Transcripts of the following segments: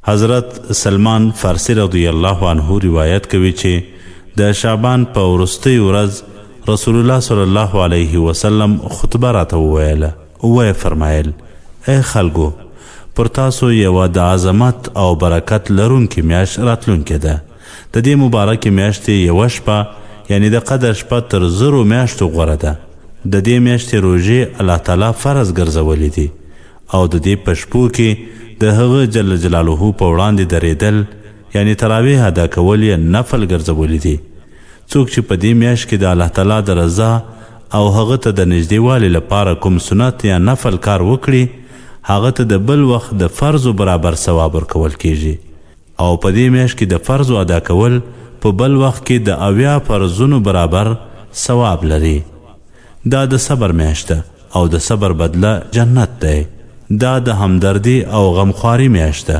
حضرت سلمان فارسی رضی الله عنه روایت کوي چې د شعبان په وروستۍ ورځ رسول الله صلی الله علیه وسلم خطبه راته وویله. ویې فرمایل: ای خلکو، پر تاسو یوه د عظمت او برکت لرونکې میاشت راتلونکې ده. د دې مبارکې میاشتې یوه شپه یعنی د قدر شپه تر 1000 میاشتو غوره ده. د دې میاشتې روژې الله تعالی فرض ګرځولې دي او د دې په شپو کې د هغه جل جلاله په وړاندې درېدل یعنی تراویح ادا کول یې نفل ګرځولي دي. څوک چې په دې میاشت کې د الله تعالی د رضا او هغه ته د نږدېوالي لپاره کوم سنت یا نفل کار وکړي، هغه ته د بل وخت د فرضو برابر ثواب ورکول کیږي. او په دې میاشت کې د فرضو ادا کول په بل وخت کې د 80 فرضونو برابر ثواب لري. دا د صبر میاشت ده او د صبر بدله جنت دی. دا د همدردی او غمخواری میاشت ده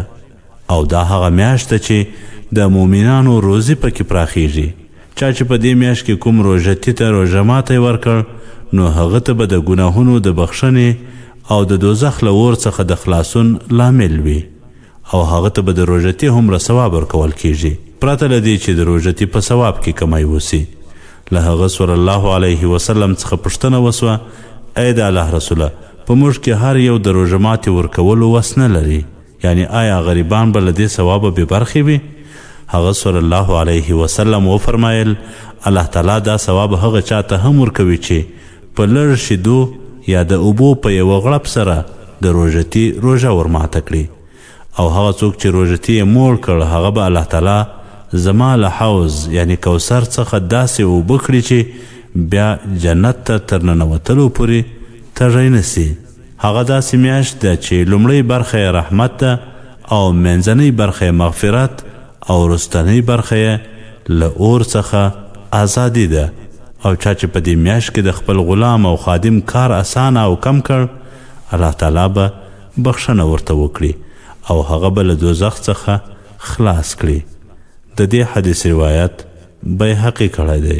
او دا هغه میاشت ده چې د مؤمنانو روزي پکې پراخیږي. چا چې په دې میاشت کې کوم روژتي ته روژه ماتی ورکړ، نو هغه ته به د ګناهونو د بخښنې او د دوزخ له اور څخه د خلاصون لامل وي او هغه ته به د روژتي هومره ثواب ورکول کیږي، پرته له دې چې د روژتي په ثواب کې کمی وسي. له هغه صلی الله علیه وسلم څخه پوښتنه وسوه: ای د الله رسوله، په موږ کې هر یو د روژه ماتې ورکولو وس نه لري، یعنی آیا غریبان به له دې ثوابه بې برخې وي؟ هغه صلی الله علیه وسلم وفرمایل: الله تعالی دا ثواب هغه چاته هم ورکوي چې په لږ شیدو یا د اوبو په یوه غړپ سره د روژتي روژه ورماته کړي، او هغه څوک چې روژتي یې موړ کړ، هغه به الله تعالی زما له حوض یعنی کوثر څخه داسې اوبه کړي چې بیا جنت ته تر ننوتلو پورې تږی نسي. هغه داسې میاشت ده چې لومړۍ برخه یې رحمت ده او منځنۍ برخه یې مغفرت او وروستنۍ برخه یې له اور څخه ازادي ده. او چا چې په دې میاشت کې د خپل غلام او خادم کار اسانه او کم کړ، الله تعالی به بخښنه ورته وکړي او هغه به له دوزخ څخه خلاص کړي. د دې حدیث روایت بیهقي کړی دی.